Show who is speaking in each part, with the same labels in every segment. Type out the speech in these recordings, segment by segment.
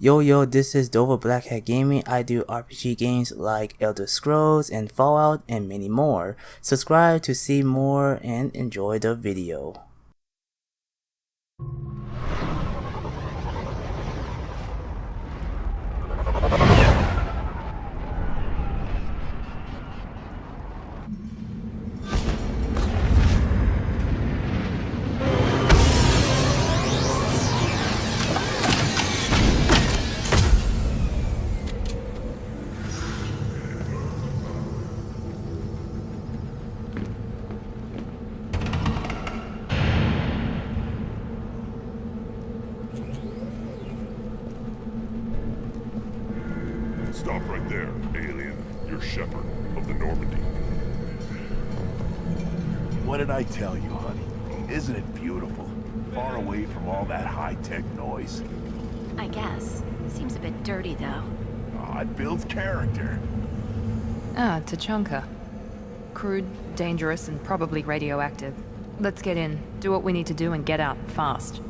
Speaker 1: Yo, this is Dover Blackhat Gaming. I do RPG games like Elder Scrolls and Fallout and many more. Subscribe to see more and enjoy the video.
Speaker 2: Stop right there, alien. You're Shepard of the Normandy.
Speaker 3: What did I tell you, honey? Isn't it beautiful? Far away from all that high-tech noise.
Speaker 4: I guess. Seems a bit dirty, though.
Speaker 3: Oh, it builds character.
Speaker 5: Ah, Tachanka. Crude, dangerous, and probably radioactive. Let's get in, do what we need to do, and get out fast.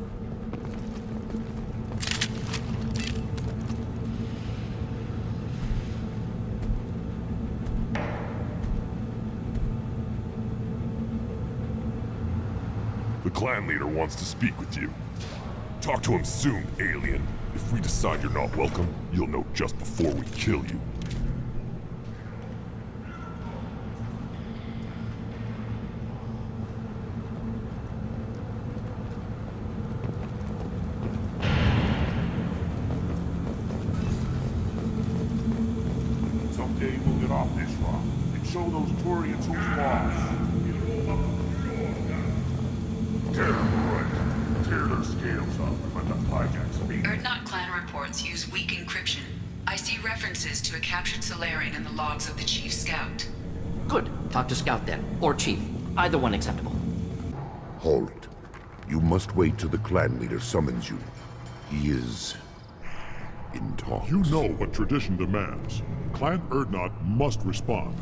Speaker 2: The clan leader wants to speak with you. Talk to him soon, alien. If we decide you're not welcome, you'll know just before we kill you.
Speaker 3: Someday we'll get off this rock and show those Turians who's boss. Tear them right. Tear their scales up and let the hijacks be.
Speaker 6: Erdnot clan reports use weak encryption. I see references to a captured Solarian in the logs of the Chief Scout.
Speaker 7: Good. Talk to Scout then. Or Chief. Either one acceptable.
Speaker 8: Hold it. You must wait till the clan leader summons you. He is in talks.
Speaker 2: You know what tradition demands. Clan Erdnot must respond.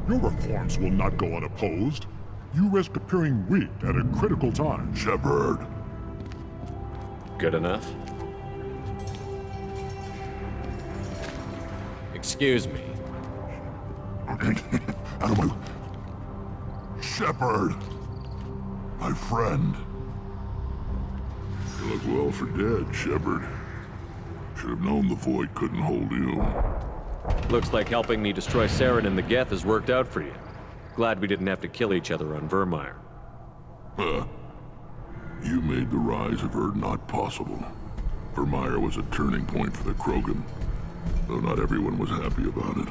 Speaker 2: Your reforms will not go unopposed. You risk appearing weak at a critical time.
Speaker 3: Shepard.
Speaker 9: Good enough? Excuse me.
Speaker 3: Out of my... Shepard. My friend. You look well for dead, Shepard. Should have known the Void couldn't hold you.
Speaker 9: Looks like helping me destroy Saren and the Geth has worked out for you. Glad we didn't have to kill each other on Vermeer.
Speaker 3: Huh. You made the rise of Erdnot possible. Vermeer was a turning point for the Krogan, though not everyone was happy about it.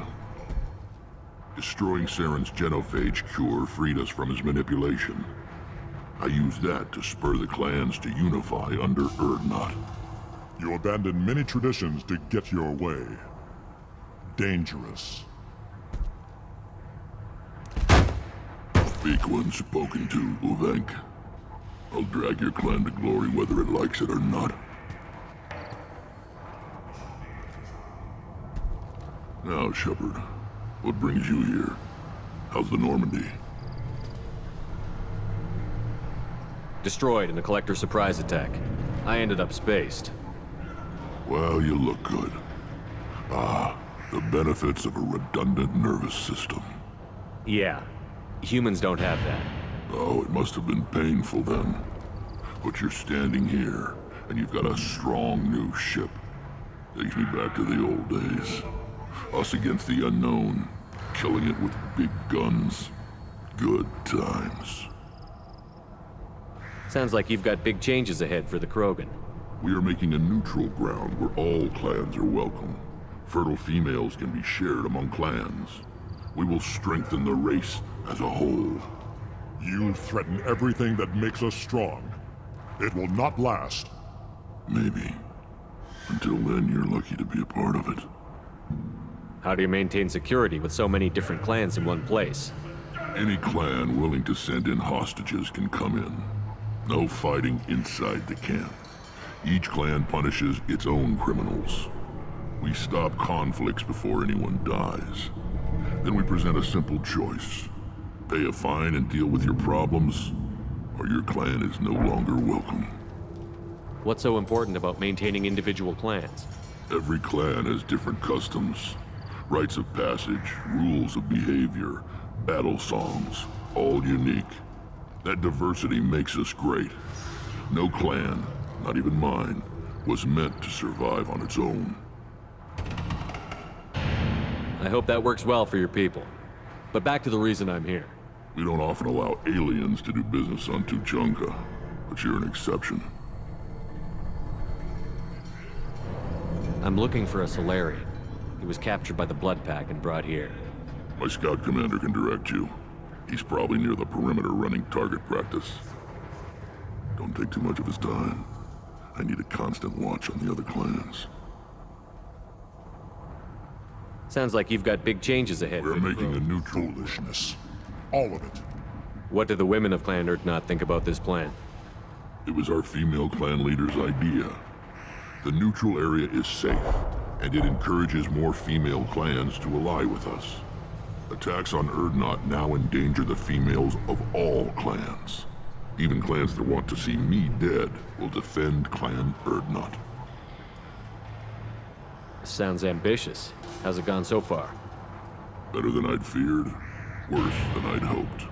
Speaker 3: Destroying Saren's genophage cure freed us from his manipulation. I used that to spur the clans to unify under Erdnot.
Speaker 2: You abandoned many traditions to get your way. Dangerous.
Speaker 3: Speak when spoken to, Uvenk. I'll drag your clan to glory whether it likes it or not. Now, Shepard, what brings you here? How's the Normandy?
Speaker 9: Destroyed in the Collector surprise attack. I ended up spaced.
Speaker 3: Well, you look good. Ah, the benefits of a redundant nervous system.
Speaker 9: Yeah. Humans don't have that.
Speaker 3: Oh, it must have been painful then. But you're standing here, and you've got a strong new ship. Takes me back to the old days. Us against the unknown, killing it with big guns. Good times.
Speaker 9: Sounds like you've got big changes ahead for the Krogan.
Speaker 3: We are making a neutral ground where all clans are welcome. Fertile females can be shared among clans. We will strengthen the race as a whole.
Speaker 2: You threaten everything that makes us strong. It will not last.
Speaker 3: Maybe. Until then, you're lucky to be a part of it.
Speaker 9: How do you maintain security with so many different clans in one place?
Speaker 3: Any clan willing to send in hostages can come in. No fighting inside the camp. Each clan punishes its own criminals. We stop conflicts before anyone dies. Then we present a simple choice. Pay a fine and deal with your problems, or your clan is no longer welcome.
Speaker 9: What's so important about maintaining individual clans?
Speaker 3: Every clan has different customs, rites of passage, rules of behavior, battle songs, all unique. That diversity makes us great. No clan, not even mine, was meant to survive on its own.
Speaker 9: I hope that works well for your people. But back to the reason I'm here.
Speaker 3: We don't often allow aliens to do business on Tuchanka, but you're an exception.
Speaker 9: I'm looking for a Solarian. He was captured by the Blood Pack and brought here.
Speaker 3: My scout commander can direct you. He's probably near the perimeter running target practice. Don't take too much of his time. I need a constant watch on the other clans.
Speaker 9: Sounds like you've got big changes ahead.
Speaker 3: We're making a new
Speaker 2: Foolishness. All of it.
Speaker 9: What do the women of Clan Urdnot think about this plan?
Speaker 3: It was our female clan leader's idea. The neutral area is safe, and it encourages more female clans to ally with us. Attacks on Urdnot now endanger the females of all clans. Even clans that want to see me dead will defend Clan Urdnot.
Speaker 9: Sounds ambitious. How's it gone so far?
Speaker 3: Better than I'd feared, worse than I'd hoped.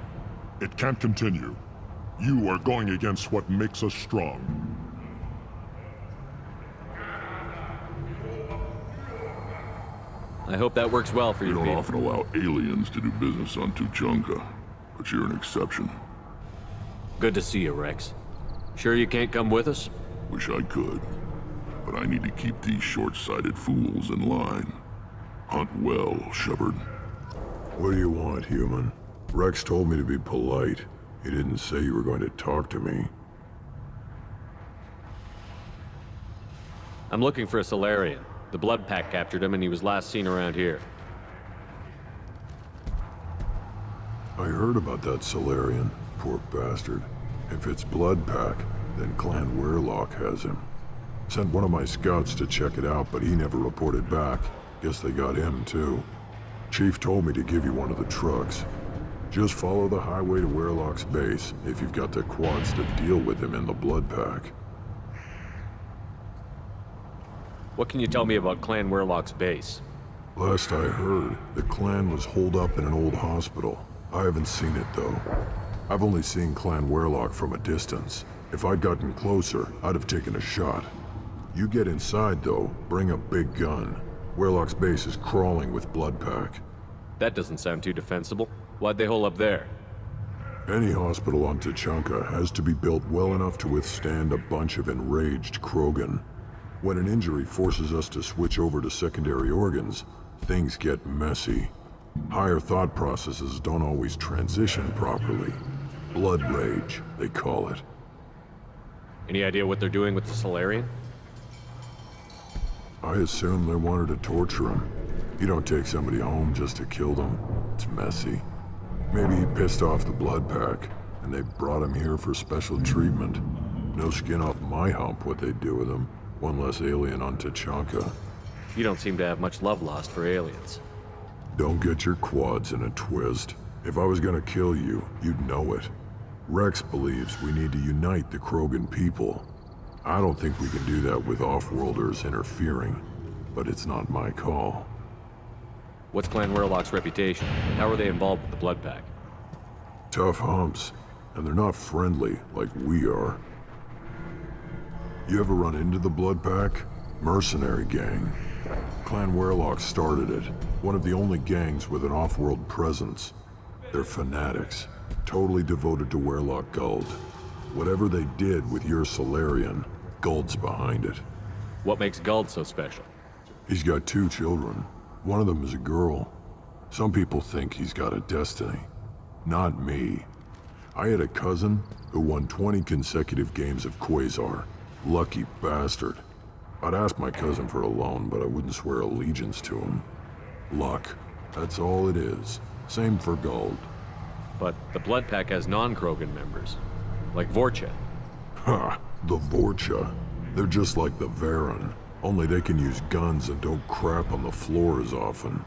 Speaker 2: It can't continue. You are going against what makes us strong.
Speaker 9: I hope that works well for
Speaker 3: We
Speaker 9: you
Speaker 3: don't
Speaker 9: people.
Speaker 3: often allow aliens to do business on Tuchanka, but you're an exception.
Speaker 9: Good to see you, Rex. Sure you can't come with us?
Speaker 3: Wish I could, but I need to keep these short-sighted fools in line. Hunt well, Shepard.
Speaker 10: What do you want, human? Rex told me to be polite. He didn't say you were going to talk to me.
Speaker 9: I'm looking for a Solarian. The Blood Pack captured him and he was last seen around here.
Speaker 10: I heard about that Solarian, poor bastard. If it's Blood Pack, then Clan Weirlock has him. Sent one of my scouts to check it out, but he never reported back. Guess they got him too. Chief told me to give you one of the trucks. Just follow the highway to Weirlock's base if you've got the quads to deal with him in the Blood Pack.
Speaker 9: What can you tell me about Clan Weirlock's base?
Speaker 10: Last I heard, the clan was holed up in an old hospital. I haven't seen it though. I've only seen Clan Weirlock from a distance. If I'd gotten closer, I'd have taken a shot. You get inside though, bring a big gun. Weirlock's base is crawling with Blood Pack.
Speaker 9: That doesn't sound too defensible. Why'd they hole up there?
Speaker 10: Any hospital on Tuchanka has to be built well enough to withstand a bunch of enraged Krogan. When an injury forces us to switch over to secondary organs, things get messy. Higher thought processes don't always transition properly. Blood rage, they call it.
Speaker 9: Any idea what they're doing with the Solarian?
Speaker 10: I assume they wanted to torture him. You don't take somebody home just to kill them. It's messy. Maybe he pissed off the Blood Pack, and they brought him here for special treatment. No skin off my hump what they'd do with him. One less alien on Tuchanka.
Speaker 9: You don't seem to have much love lost for aliens.
Speaker 10: Don't get your quads in a twist. If I was gonna kill you, you'd know it. Rex believes we need to unite the Krogan people. I don't think we can do that with off-worlders interfering, but it's not my call.
Speaker 9: What's Clan Weirlock's reputation? And how are they involved with the Blood Pack?
Speaker 10: Tough humps, and they're not friendly like we are. You ever run into the Blood Pack? Mercenary gang. Clan Weirlock started it. One of the only gangs with an off-world presence. They're fanatics, totally devoted to Weirlock Guld. Whatever they did with your Solarian, Guld's behind it.
Speaker 9: What makes Guld so special?
Speaker 10: He's got 2 children. One of them is a girl. Some people think he's got a destiny. Not me. I had a cousin who won 20 consecutive games of Quasar. Lucky bastard. I'd ask my cousin for a loan, but I wouldn't swear allegiance to him. Luck. That's all it is. Same for Guld.
Speaker 9: But the Blood Pack has non-Krogan members, like Vorcha.
Speaker 10: Ha! The Vorcha. They're just like the Varen, only they can use guns and don't crap on the floor as often.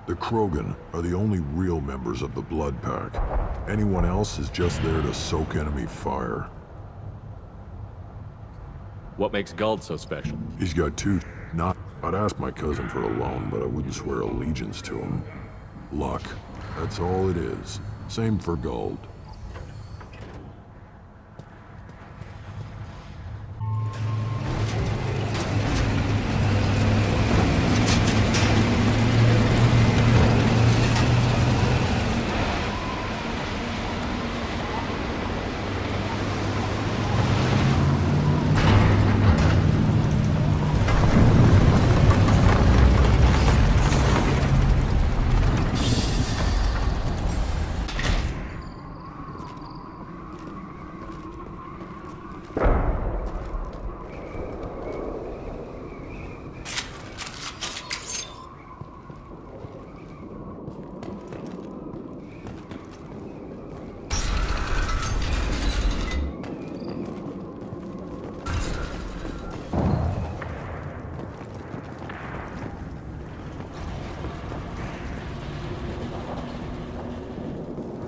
Speaker 10: The Krogan are the only real members of the Blood Pack. Anyone else is just there to soak enemy fire.
Speaker 9: What makes Guld so special?
Speaker 10: He's got 2 Not. I'd ask my cousin for a loan, but I wouldn't swear allegiance to him. Luck. That's all it is. Same for gold.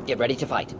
Speaker 7: Get ready to fight.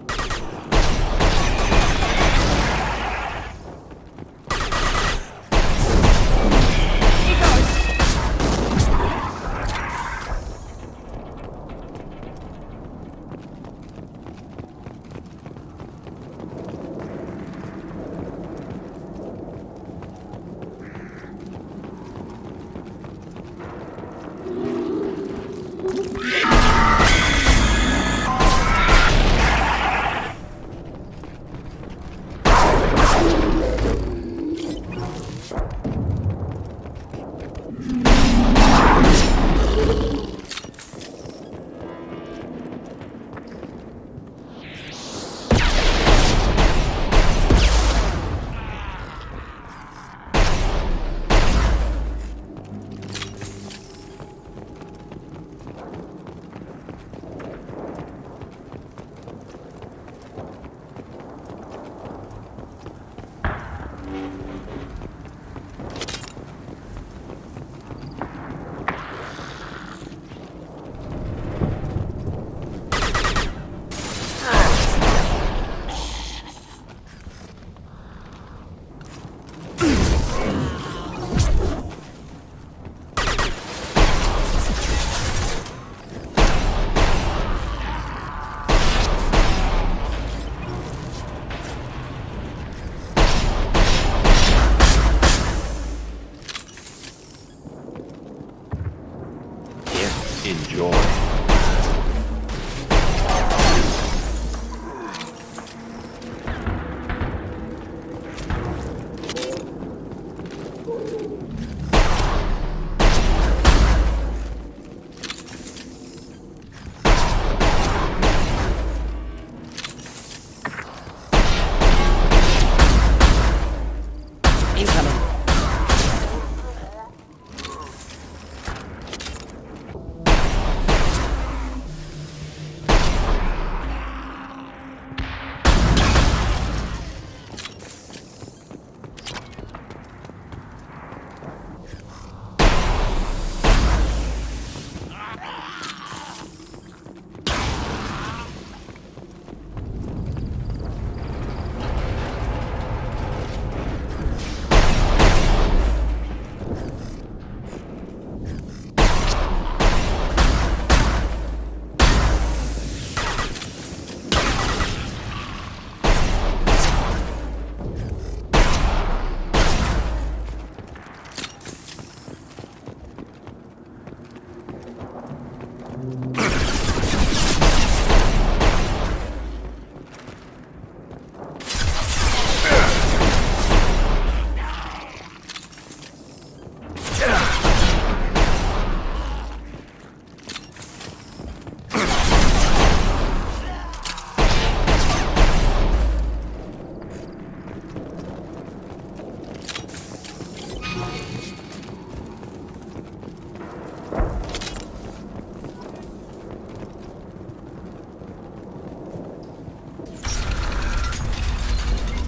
Speaker 11: Enjoy.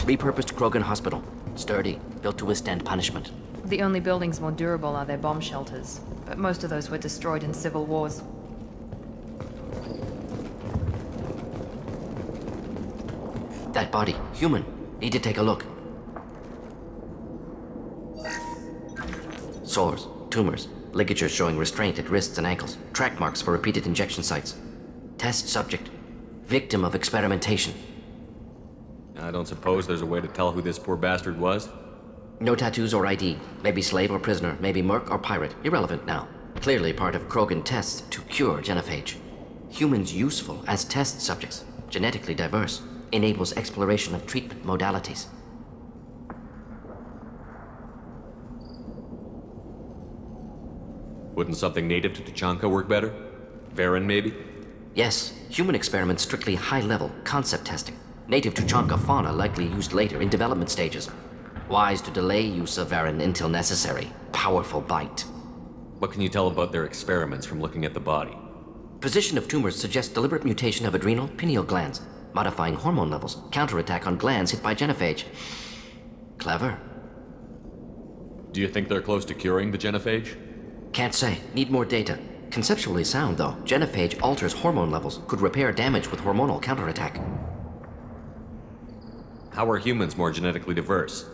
Speaker 7: Repurposed Krogan Hospital. Sturdy, built to withstand punishment.
Speaker 5: The only buildings more durable are their bomb shelters, but most of those were destroyed in civil wars.
Speaker 7: That body, human. Need to take a look. Sores, tumors, ligatures showing restraint at wrists and ankles, track marks for repeated injection sites. Test subject. Victim of experimentation.
Speaker 9: I don't suppose there's a way to tell who this poor bastard was?
Speaker 7: No tattoos or ID. Maybe slave or prisoner, maybe merc or pirate. Irrelevant now. Clearly part of Krogan tests to cure genophage. Humans useful as test subjects, genetically diverse, enables exploration of treatment modalities.
Speaker 9: Wouldn't something native to Tuchanka work better? Varen, maybe?
Speaker 7: Yes, human experiments strictly high-level concept testing. Native Tuchanka fauna likely used later in development stages. Wise to delay use of Varen until necessary. Powerful bite.
Speaker 9: What can you tell about their experiments from looking at the body?
Speaker 7: Position of tumors suggests deliberate mutation of adrenal, pineal glands, modifying hormone levels, counterattack on glands hit by genophage. Clever.
Speaker 9: Do you think they're close to curing the genophage?
Speaker 7: Can't say. Need more data. Conceptually sound, though. Genophage alters hormone levels, could repair damage with hormonal counterattack.
Speaker 9: How are humans more genetically diverse?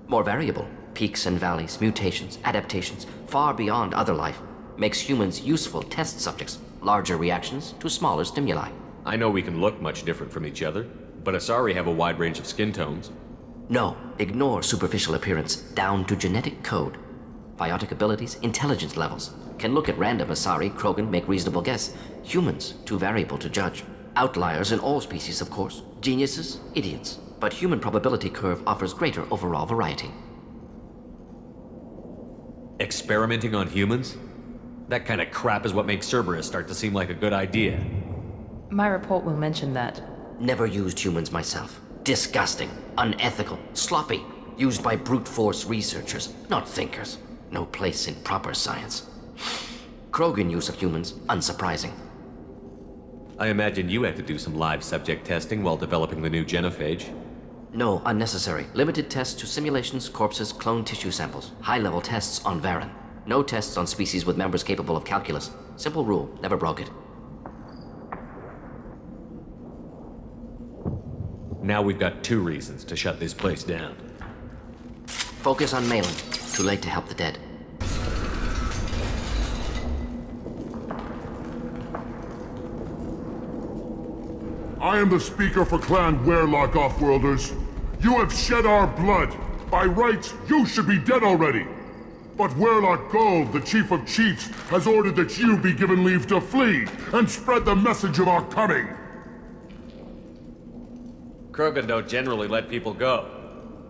Speaker 7: More variable. Peaks and valleys, mutations, adaptations, far beyond other life. Makes humans useful test subjects. Larger reactions to smaller stimuli.
Speaker 9: I know we can look much different from each other, but Asari have a wide range of skin tones.
Speaker 7: No, ignore superficial appearance, down to genetic code. Biotic abilities, intelligence levels. Can look at random Asari, Krogan, make reasonable guess. Humans, too variable to judge. Outliers in all species, of course. Geniuses, idiots. But human probability curve offers greater overall variety.
Speaker 9: Experimenting on humans? That kind of crap is what makes Cerberus start to seem like a good idea.
Speaker 5: My report will mention that.
Speaker 7: Never used humans myself. Disgusting, unethical, sloppy. Used by brute force researchers, not thinkers. No place in proper science. Krogan use of humans, unsurprising.
Speaker 9: I imagine you had to do some live subject testing while developing the new genophage.
Speaker 7: No, unnecessary. Limited tests to simulations, corpses, cloned tissue samples. High-level tests on Varen. No tests on species with members capable of calculus. Simple rule, never broke it.
Speaker 9: Now we've got 2 reasons to shut this place down.
Speaker 7: Focus on Malin. Too late to help the dead.
Speaker 2: I am the speaker for Clan Werelock, Offworlders. You have shed our blood. By rights, you should be dead already. But Werelock Gold, the Chief of Chiefs, has ordered that you be given leave to flee and spread the message of our coming.
Speaker 9: Krogan don't generally let people go.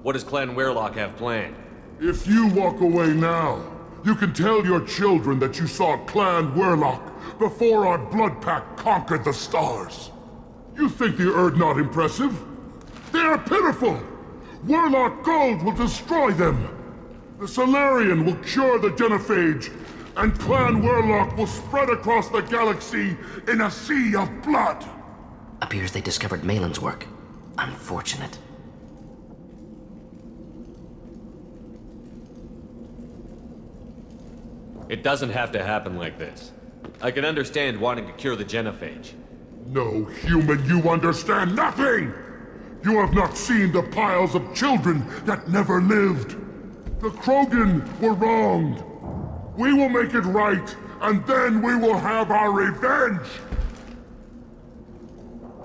Speaker 9: What does Clan Werelock have planned?
Speaker 2: If you walk away now, you can tell your children that you saw Clan Werelock before our blood pact conquered the stars. You think the Erd not impressive? They are pitiful! Werelock Gold will destroy them! The Solarian will cure the genophage, and Clan Werelock will spread across the galaxy in a sea of blood!
Speaker 7: Appears they discovered Malin's work. Unfortunate.
Speaker 9: It doesn't have to happen like this. I can understand wanting to cure the genophage.
Speaker 2: No, human, you understand nothing! You have not seen the piles of children that never lived. The Krogan were wronged. We will make it right, and then we will have our revenge!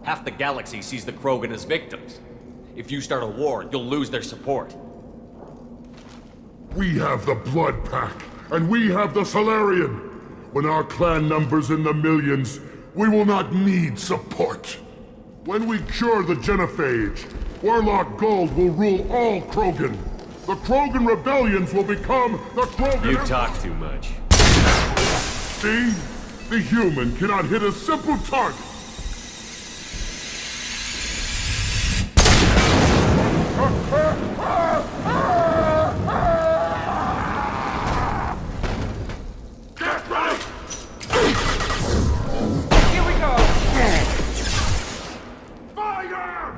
Speaker 9: Half the galaxy sees the Krogan as victims. If you start a war, you'll lose their support.
Speaker 2: We have the Blood Pack, and we have the Solarian. When our clan numbers in the millions, we will not need support. When we cure the genophage, Werelock Gold will rule all Krogan. The Krogan rebellions will become the Krogan...
Speaker 9: You talk too much.
Speaker 2: See? The human cannot hit a simple target.
Speaker 11: Get right!
Speaker 12: Here we go!
Speaker 2: Fire!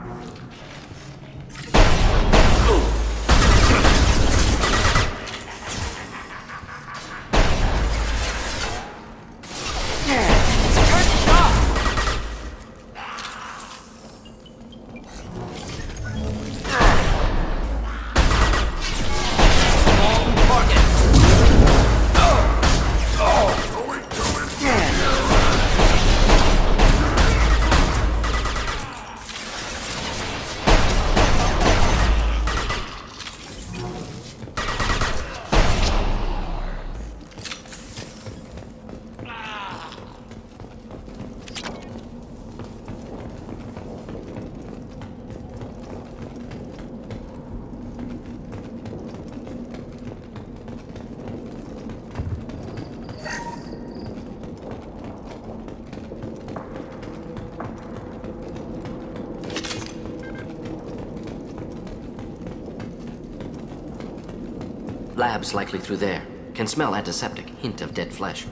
Speaker 7: Lab's likely through there. Can smell antiseptic, hint of dead flesh.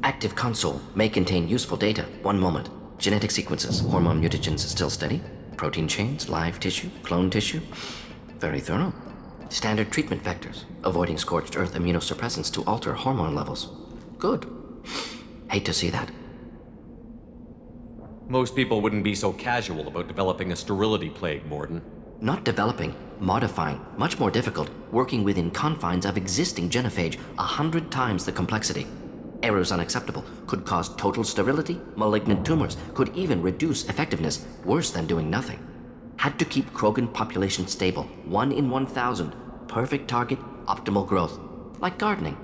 Speaker 7: Active console may contain useful data. One moment. Genetic sequences, hormone mutagens still steady. Protein chains, live tissue, clone tissue. Very thorough. Standard treatment vectors, avoiding scorched earth immunosuppressants to alter hormone levels. Good. Hate to see that.
Speaker 9: Most people wouldn't be so casual about developing a sterility plague, Morden.
Speaker 7: Not developing, modifying, much more difficult, working within confines of existing genophage, 100 times the complexity. Errors unacceptable, could cause total sterility, malignant tumors, could even reduce effectiveness, worse than doing nothing. Had to keep Krogan population stable, 1 in 1,000, perfect target, optimal growth, like gardening.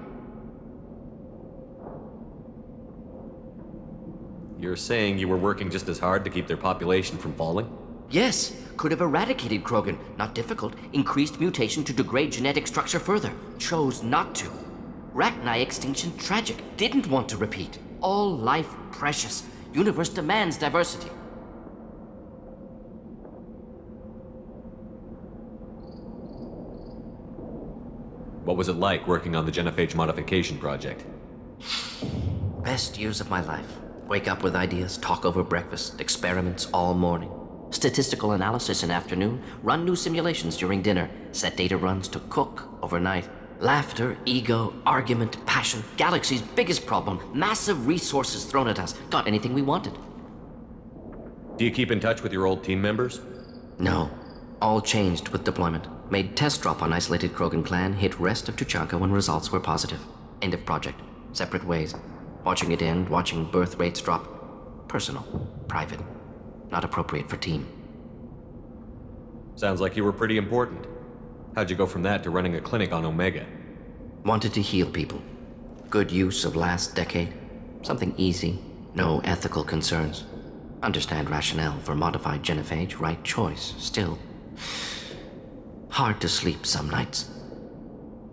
Speaker 9: You're saying you were working just as hard to keep their population from falling?
Speaker 7: Yes, could have eradicated Krogan, not difficult, increased mutation to degrade genetic structure further, chose not to. Rachni extinction tragic, didn't want to repeat. All life precious, universe demands diversity.
Speaker 9: What was it like working on the genophage modification project?
Speaker 7: Best years of my life. Wake up with ideas, talk over breakfast, experiments all morning. Statistical analysis in afternoon, run new simulations during dinner, set data runs to cook overnight. Laughter, ego, argument, passion, galaxy's biggest problem, massive resources thrown at us. Got anything we wanted.
Speaker 9: Do you keep in touch with your old team members?
Speaker 7: No. All changed with deployment. Made test drop on isolated Krogan clan, hit rest of Tuchanka when results were positive. End of project. Separate ways. Watching it end, watching birth rates drop. Personal. Private. Not appropriate for team.
Speaker 9: Sounds like you were pretty important. How'd you go from that to running a clinic on Omega?
Speaker 7: Wanted to heal people. Good use of last decade. Something easy. No ethical concerns. Understand rationale for modified genophage, right choice. Still, hard to sleep some nights.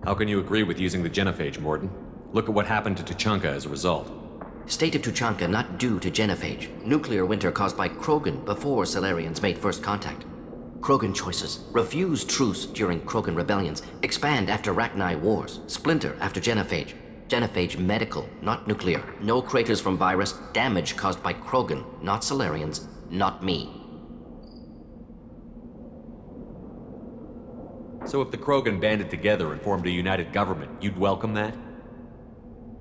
Speaker 9: How can you agree with using the genophage, Morden? Look at what happened to Tuchanka as a result.
Speaker 7: State of Tuchanka not due to genophage. Nuclear winter caused by Krogan before Salarians made first contact. Krogan choices. Refuse truce during Krogan rebellions. Expand after Rachni wars. Splinter after genophage. Genophage medical, not nuclear. No craters from virus. Damage caused by Krogan, not Salarians, not me.
Speaker 9: So if the Krogan banded together and formed a united government, you'd welcome that?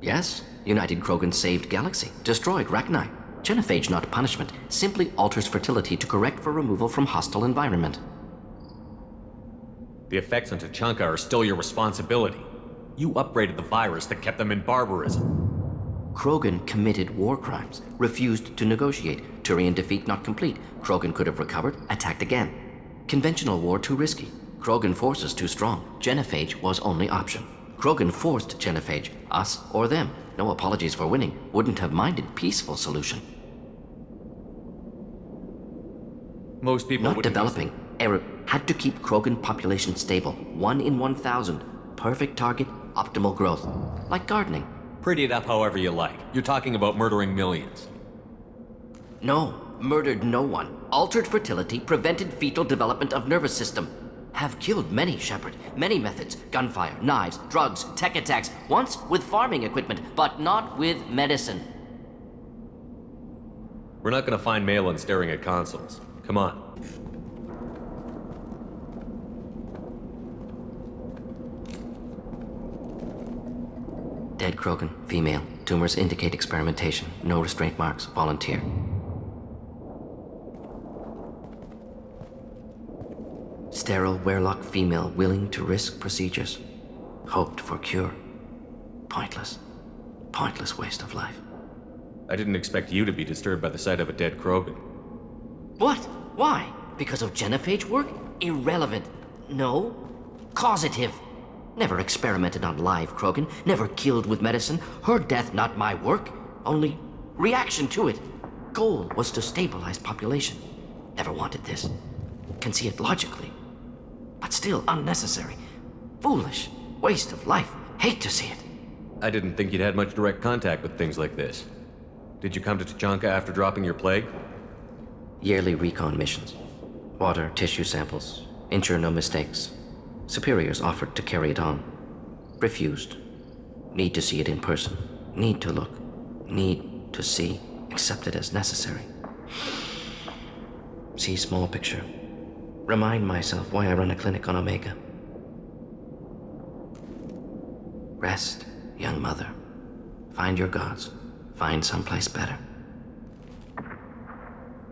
Speaker 7: Yes. United Krogan saved Galaxy. Destroyed Rachni. Genophage not punishment. Simply alters fertility to correct for removal from hostile environment.
Speaker 9: The effects on Tuchanka are still your responsibility. You upgraded the virus that kept them in barbarism.
Speaker 7: Krogan committed war crimes. Refused to negotiate. Turian defeat not complete. Krogan could have recovered, attacked again. Conventional war too risky. Krogan forces too strong. Genophage was only option. Krogan forced genophage. Us or them. No apologies for winning. Wouldn't have minded peaceful solution.
Speaker 9: Most people
Speaker 7: not developing. Error. Had to keep Krogan population stable. 1 in 1,000. Perfect target, optimal growth. Like gardening.
Speaker 9: Pretty it up however you like. You're talking about murdering millions.
Speaker 7: No. Murdered no one. Altered fertility, prevented fetal development of nervous system. Have killed many, Shepard. Many methods. Gunfire, knives, drugs, tech attacks. Once with farming equipment, but not with medicine.
Speaker 9: We're not gonna find Malin staring at consoles. Come on.
Speaker 7: Dead Krogan, female. Tumors indicate experimentation. No restraint marks. Volunteer. Sterile Werelock female willing to risk procedures. Hoped for cure. Pointless. Pointless waste of life.
Speaker 9: I didn't expect you to be disturbed by the sight of a dead Krogan.
Speaker 7: What? Why? Because of genophage work? Irrelevant. No. Causative. Never experimented on live Krogan. Never killed with medicine. Her death not my work. Only reaction to it. Goal was to stabilize population. Never wanted this. Can see it logically. But still unnecessary. Foolish. Waste of life. Hate to see it.
Speaker 9: I didn't think you'd had much direct contact with things like this. Did you come to Tachanka after dropping your plague?
Speaker 7: Yearly recon missions. Water, tissue samples. Ensure no mistakes. Superiors offered to carry it on. Refused. Need to see it in person. Need to look. Need to see. Accepted as necessary. See small picture. Remind myself why I run a clinic on Omega. Rest, young mother. Find your gods. Find someplace better.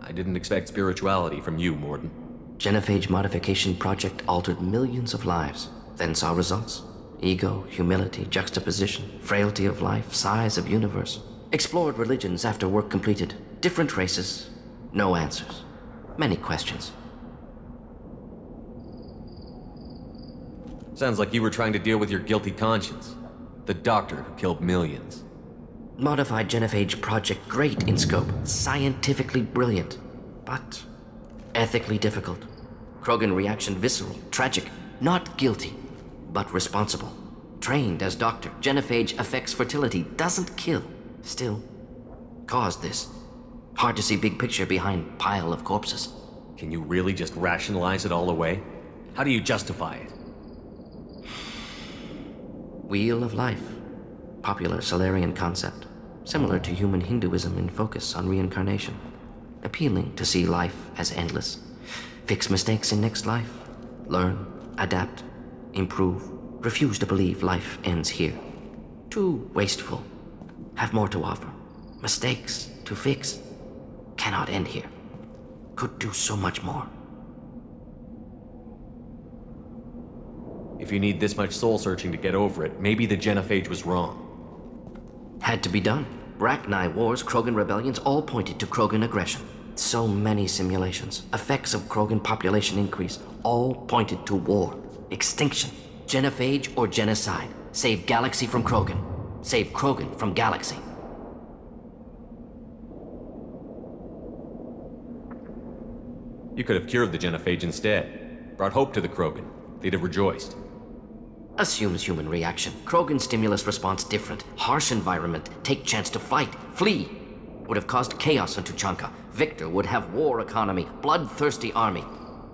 Speaker 9: I didn't expect spirituality from you, Mordin.
Speaker 7: Genophage modification project altered millions of lives, then saw results. Ego, humility, juxtaposition, frailty of life, size of universe. Explored religions after work completed. Different races. No answers. Many questions.
Speaker 9: Sounds like you were trying to deal with your guilty conscience. The doctor who killed millions.
Speaker 7: Modified genophage project great in scope. Scientifically brilliant. But ethically difficult. Krogan reaction visceral, tragic. Not guilty, but responsible. Trained as doctor. Genophage affects fertility. Doesn't kill. Still, caused this. Hard to see big picture behind pile of corpses.
Speaker 9: Can you really just rationalize it all away? How do you justify it?
Speaker 7: Wheel of life. Popular Solarian concept. Similar to human Hinduism in focus on reincarnation. Appealing to see life as endless. Fix mistakes in next life. Learn, adapt, improve. Refuse to believe life ends here. Too wasteful. Have more to offer. Mistakes to fix. Cannot end here. Could do so much more.
Speaker 9: If you need this much soul-searching to get over it, maybe the genophage was wrong.
Speaker 7: Had to be done. Rachni wars, Krogan rebellions, all pointed to Krogan aggression. So many simulations. Effects of Krogan population increase. All pointed to war. Extinction. Genophage or genocide. Save galaxy from Krogan. Save Krogan from galaxy.
Speaker 9: You could have cured the genophage instead. Brought hope to the Krogan. They'd have rejoiced.
Speaker 7: Assumes human reaction. Krogan stimulus response different. Harsh environment. Take chance to fight. Flee. Would have caused chaos on Tuchanka. Victor would have war economy. Bloodthirsty army.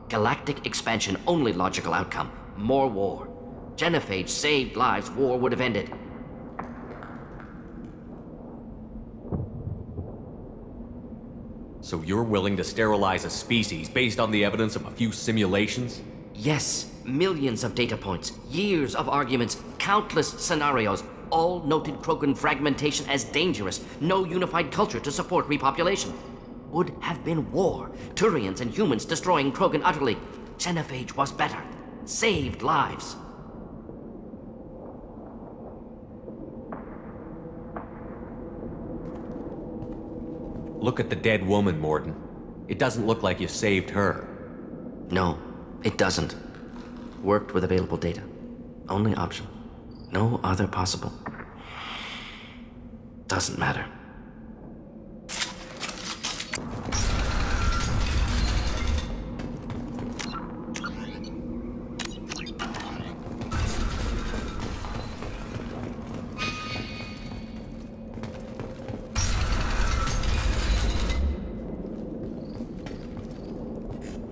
Speaker 7: Galactic expansion only logical outcome. More war. Genophage saved lives. War would have ended.
Speaker 9: So you're willing to sterilize a species based on the evidence of a few simulations?
Speaker 7: Yes. Millions of data points, years of arguments, countless scenarios, all noted Krogan fragmentation as dangerous, no unified culture to support repopulation. Would have been war, Turians and humans destroying Krogan utterly. Genophage was better, saved lives.
Speaker 9: Look at the dead woman, Mordin. It doesn't look like you saved her.
Speaker 7: No, it doesn't. Worked with available data. Only option. No other possible. Doesn't matter.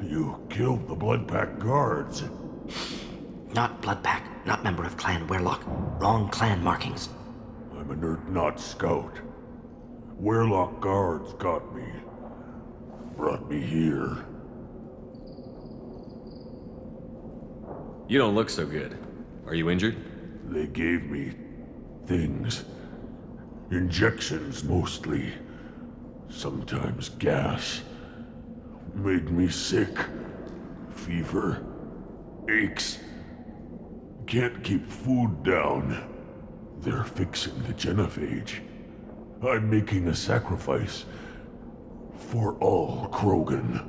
Speaker 10: You killed the Blood Pack guards.
Speaker 7: Not Bloodpack, not member of Clan Werlock. Wrong clan markings.
Speaker 10: I'm a nerd not scout. Werlock guards got me. Brought me here.
Speaker 9: You don't look so good. Are you injured?
Speaker 10: They gave me things. Injections mostly. Sometimes gas. Made me sick. Fever. Aches. Can't keep food down. They're fixing the genophage. I'm making a sacrifice. For all Krogan.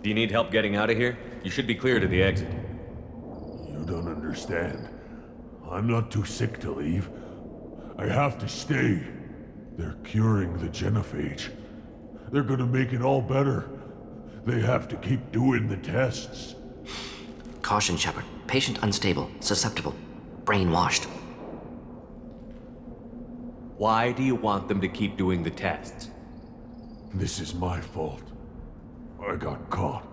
Speaker 9: Do you need help getting out of here? You should be clear to the exit.
Speaker 10: You don't understand. I'm not too sick to leave. I have to stay. They're curing the genophage. They're gonna make it all better. They have to keep doing the tests.
Speaker 7: Caution, Shepard. Patient unstable, susceptible, brainwashed.
Speaker 9: Why do you want them to keep doing the tests?
Speaker 11: This is my fault. I got caught.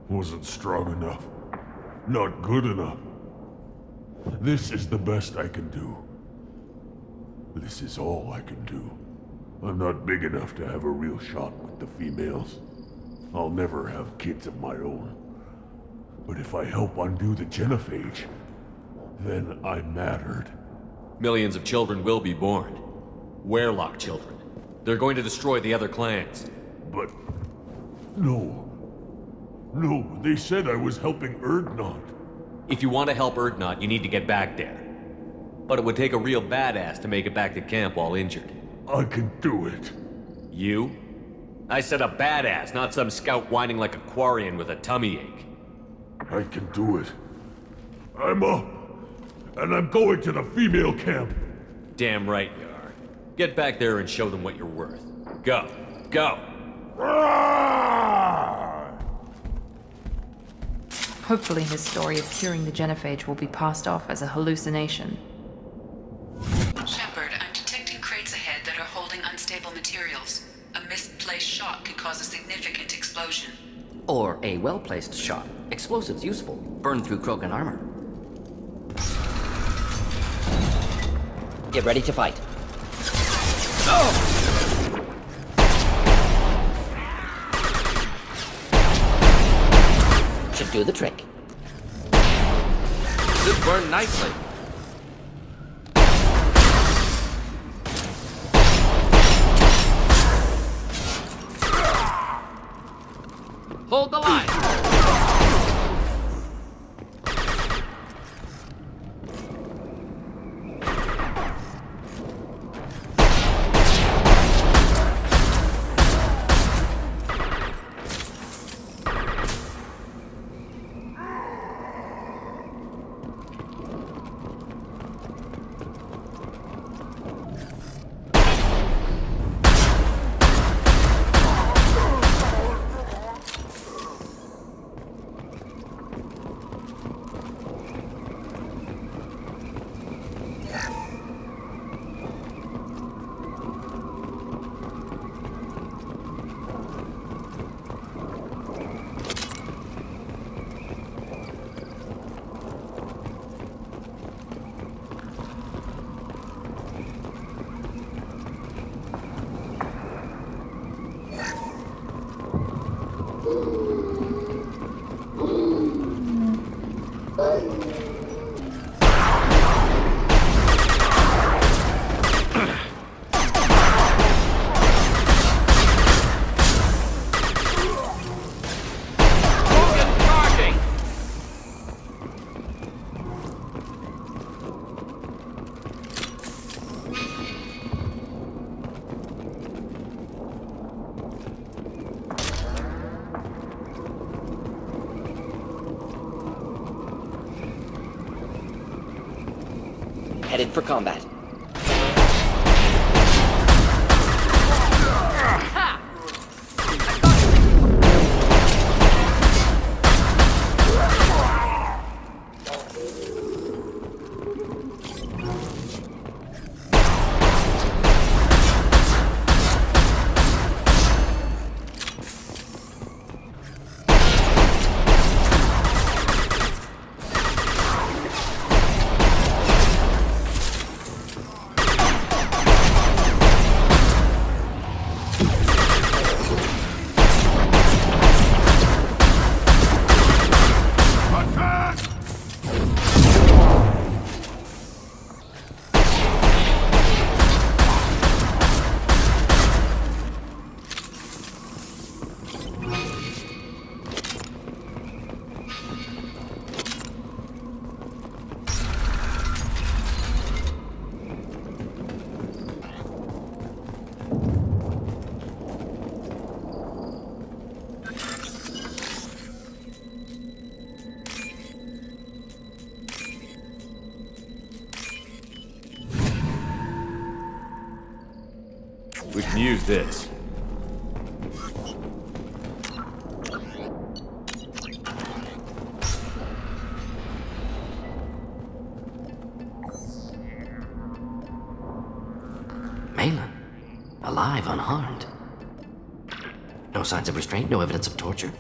Speaker 11: Wasn't strong enough. Not good enough. This is the best I can do. This is all I can do. I'm not big enough to have a real shot with the females. I'll never have kids of my own. But if I help undo the genophage, then I mattered.
Speaker 9: Millions of children will be born. Werlock children. They're going to destroy the other clans.
Speaker 11: But... no. No, they said I was helping Erdnot.
Speaker 9: If you want to help Erdnot, you need to get back there. But it would take a real badass to make it back to camp while injured.
Speaker 11: I can do it.
Speaker 9: You? I said a badass, not some scout whining like a Quarian with a tummy ache.
Speaker 11: I can do it. I'm up. And I'm going to the female camp.
Speaker 9: Damn right you are. Get back there and show them what you're worth. Go. Go!
Speaker 5: Hopefully his story of curing the genophage will be passed off as a hallucination.
Speaker 6: Shepard, I'm detecting crates ahead that are holding unstable materials. A misplaced shot could cause a significant explosion.
Speaker 7: Or a well-placed shot. Explosives useful. Burn through Krogan armor. Get ready to fight. Should do the trick. Should burn nicely. Hold the line. Headed for combat.
Speaker 9: We can use this.
Speaker 7: unharmed. No signs of restraint, no evidence of torture.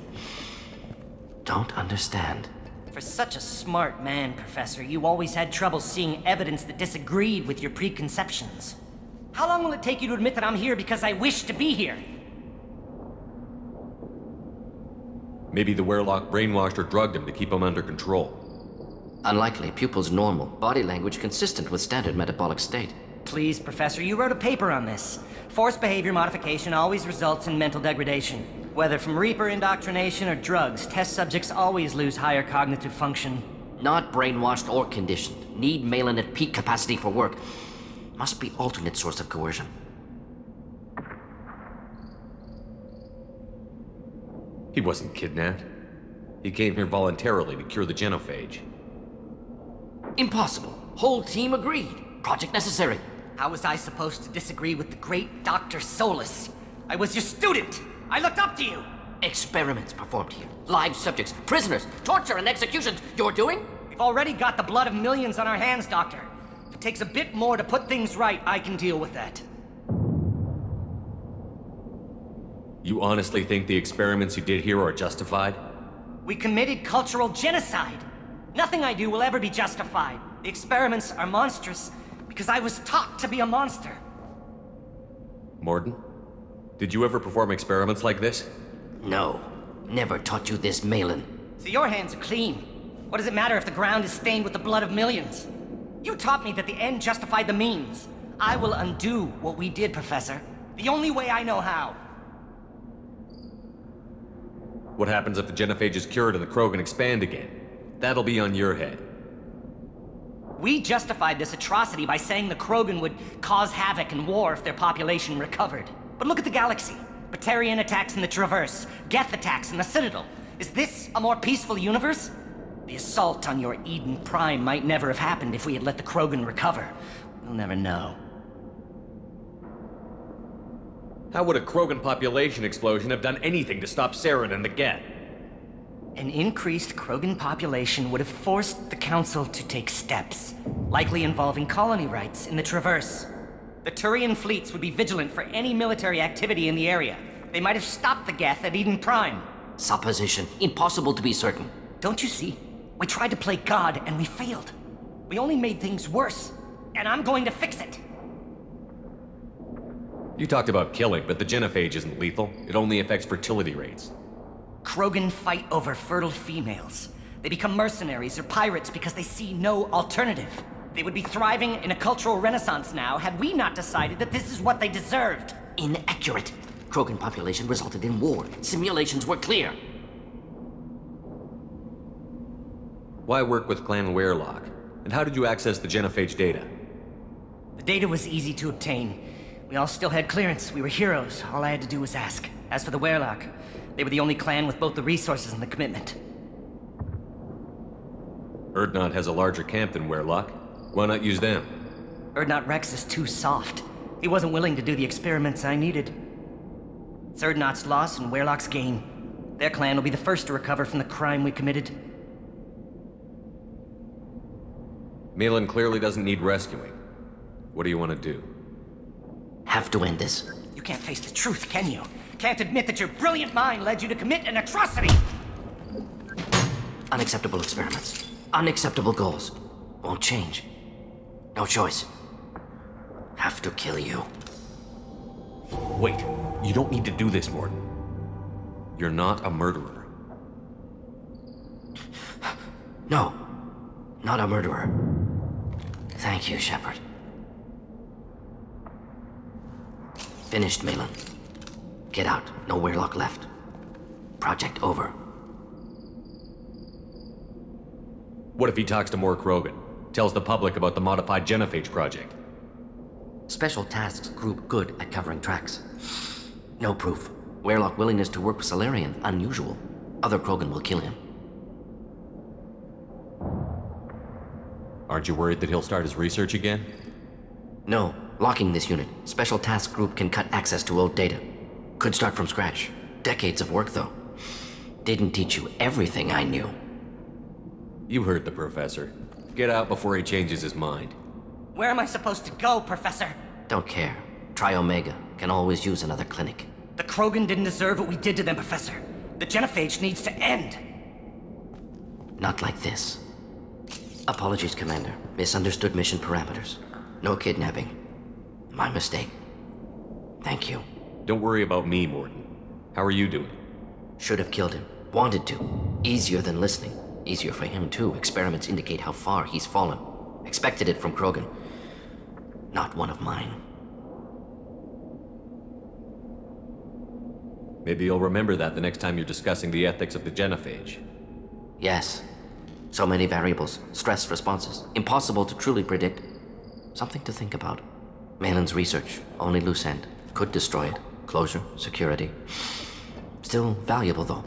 Speaker 7: Don't understand.
Speaker 12: For such a smart man, Professor, you always had trouble seeing evidence that disagreed with your preconceptions. How long will it take you to admit that I'm here because I wish to be here?
Speaker 9: Maybe the Werelock brainwashed or drugged him to keep him under control.
Speaker 7: Unlikely. Pupil's normal. Body language consistent with standard metabolic state.
Speaker 12: Please, Professor, you wrote a paper on this. Forced behavior modification always results in mental degradation. Whether from Reaper indoctrination or drugs, test subjects always lose higher cognitive function.
Speaker 7: Not brainwashed or conditioned. Need Malin at peak capacity for work. Must be alternate source of coercion.
Speaker 9: He wasn't kidnapped. He came here voluntarily to cure the genophage.
Speaker 7: Impossible. Whole team agreed. Project necessary.
Speaker 12: How was I supposed to disagree with the great Dr. Solus? I was your student! I looked up to you!
Speaker 7: Experiments performed here. Live subjects, prisoners, torture and executions. You're doing?
Speaker 12: We've already got the blood of millions on our hands, Doctor. If it takes a bit more to put things right, I can deal with that.
Speaker 9: You honestly think the experiments you did here are justified?
Speaker 12: We committed cultural genocide. Nothing I do will ever be justified. The experiments are monstrous because I was taught to be a monster.
Speaker 9: Morden, did you ever perform experiments like this?
Speaker 7: No. Never taught you this, Malin.
Speaker 12: So your hands are clean. What does it matter if the ground is stained with the blood of millions? You taught me that the end justified the means. I will undo what we did, Professor. The only way I know how.
Speaker 9: What happens if the genophage is cured and the Krogan expand again? That'll be on your head.
Speaker 12: We justified this atrocity by saying the Krogan would cause havoc and war if their population recovered. But look at the galaxy. Batarian attacks in the Traverse, Geth attacks in the Citadel. Is this a more peaceful universe? The assault on your Eden Prime might never have happened if we had let the Krogan recover. We'll never know.
Speaker 9: How would a Krogan population explosion have done anything to stop Saren and the Geth?
Speaker 12: An increased Krogan population would have forced the Council to take steps, likely involving colony rights in the Traverse. The Turian fleets would be vigilant for any military activity in the area. They might have stopped the Geth at Eden Prime.
Speaker 7: Supposition. Impossible to be certain.
Speaker 12: Don't you see? We tried to play God and we failed. We only made things worse, and I'm going to fix it.
Speaker 9: You talked about killing, but the genophage isn't lethal. It only affects fertility rates.
Speaker 12: Krogan fight over fertile females. They become mercenaries or pirates because they see no alternative. They would be thriving in a cultural renaissance now had we not decided that this is what they deserved.
Speaker 7: Inaccurate. Krogan population resulted in war. Simulations were clear.
Speaker 9: Why work with Clan Werelock? And how did you access the genophage data?
Speaker 12: The data was easy to obtain. We all still had clearance. We were heroes. All I had to do was ask. As for the Werelock, they were the only clan with both the resources and the commitment.
Speaker 9: Urdnot has a larger camp than Werelock. Why not use them?
Speaker 12: Urdnot Rex is too soft. He wasn't willing to do the experiments I needed. It's Urdnot's loss and Werelock's gain. Their clan will be the first to recover from the crime we committed.
Speaker 9: Malin clearly doesn't need rescuing. What do you want to do?
Speaker 7: Have to end this.
Speaker 12: You can't face the truth, can you? Can't admit that your brilliant mind led you to commit an atrocity!
Speaker 7: Unacceptable experiments. Unacceptable goals. Won't change. No choice. Have to kill you.
Speaker 9: Wait, you don't need to do this, Morden. You're not a murderer.
Speaker 7: No, not a murderer. Thank you, Shepard. Finished, Malin. Get out. No Werelock left. Project over.
Speaker 9: What if he talks to more Krogan? Tells the public about the modified genophage project?
Speaker 7: Special Tasks Group good at covering tracks. No proof. Werelock willingness to work with Salarian, unusual. Other Krogan will kill him.
Speaker 9: Aren't you worried that he'll start his research again?
Speaker 7: No. Locking this unit. Special Task Group can cut access to old data. Could start from scratch. Decades of work, though. Didn't teach you everything I knew.
Speaker 9: You heard the professor. Get out before he changes his mind.
Speaker 12: Where am I supposed to go, Professor?
Speaker 7: Don't care. Try Omega. Can always use another clinic.
Speaker 12: The Krogan didn't deserve what we did to them, Professor. The genophage needs to end.
Speaker 7: Not like this. Apologies, Commander. Misunderstood mission parameters. No kidnapping. My mistake. Thank you.
Speaker 9: Don't worry about me, Mordin. How are you doing?
Speaker 7: Should have killed him. Wanted to. Easier than listening. Easier for him, too. Experiments indicate how far he's fallen. Expected it from Krogan. Not one of mine.
Speaker 9: Maybe you'll remember that the next time you're discussing the ethics of the genophage.
Speaker 7: Yes. So many variables, stress responses, impossible to truly predict. Something to think about. Malin's research, only loose end. Could destroy it. Closure, security. Still valuable, though.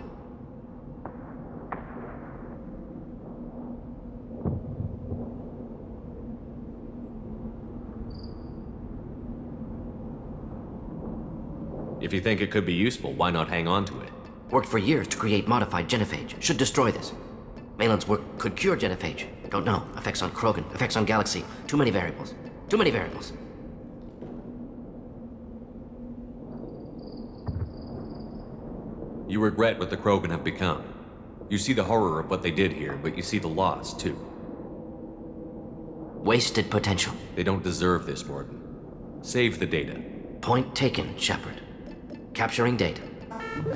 Speaker 9: If you think it could be useful, why not hang on to it?
Speaker 7: Worked for years to create modified genophage. Should destroy this. Malin's work could cure genophage. Don't know. Effects on Krogan, effects on Galaxy. Too many variables. Too many variables.
Speaker 9: You regret what the Krogan have become. You see the horror of what they did here, but you see the loss, too.
Speaker 7: Wasted potential.
Speaker 9: They don't deserve this, Mordin. Save the data.
Speaker 7: Point taken, Shepard. Capturing data.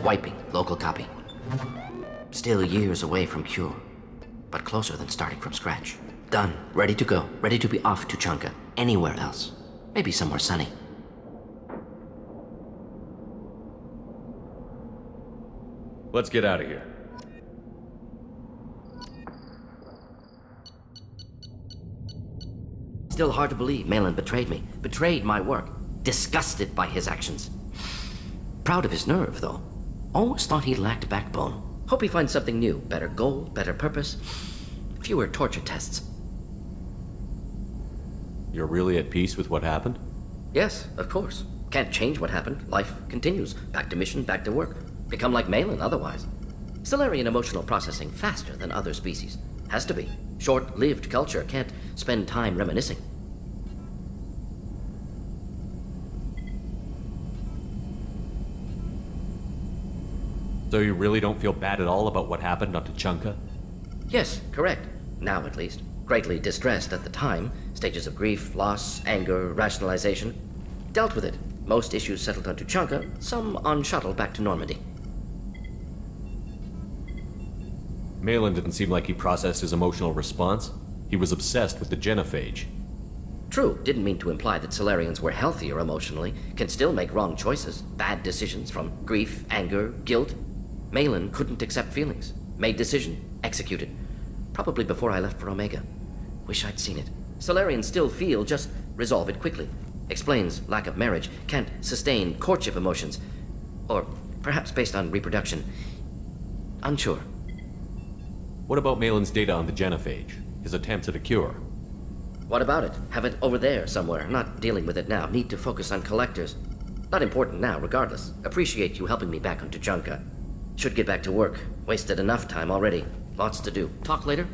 Speaker 7: Wiping local copy. Still years away from cure, but closer than starting from scratch. Done. Ready to go. Ready to be off to Chunka. Anywhere else. Maybe somewhere sunny.
Speaker 9: Let's get out of here.
Speaker 7: Still hard to believe Malin betrayed me. Betrayed my work. Disgusted by his actions. Proud of his nerve, though. Always thought he lacked backbone. Hope he finds something new. Better goal, better purpose. Fewer torture tests.
Speaker 9: You're really at peace with what happened?
Speaker 7: Yes, of course. Can't change what happened. Life continues. Back to mission, back to work. Become like Malin otherwise. Solarian emotional processing faster than other species. Has to be. Short-lived culture can't spend time reminiscing.
Speaker 9: So you really don't feel bad at all about what happened on Tuchanka?
Speaker 7: Yes, correct. Now at least. Greatly distressed at the time. Stages of grief, loss, anger, rationalization. Dealt with it. Most issues settled on Tuchanka, some on shuttle back to Normandy.
Speaker 9: Malin didn't seem like he processed his emotional response. He was obsessed with the genophage.
Speaker 7: True, didn't mean to imply that Solarians were healthier emotionally, can still make wrong choices, bad decisions from grief, anger, guilt. Malin couldn't accept feelings. Made decision, executed. Probably before I left for Omega. Wish I'd seen it. Solarians still feel, just resolve it quickly. Explains lack of marriage, can't sustain courtship emotions. Or perhaps based on reproduction. Unsure.
Speaker 9: What about Malin's data on the genophage? His attempts at a cure?
Speaker 7: What about it? Have it over there somewhere. Not dealing with it now. Need to focus on collectors. Not important now, regardless. Appreciate you helping me back on Tuchanka. Should get back to work. Wasted enough time already. Lots to do. Talk later?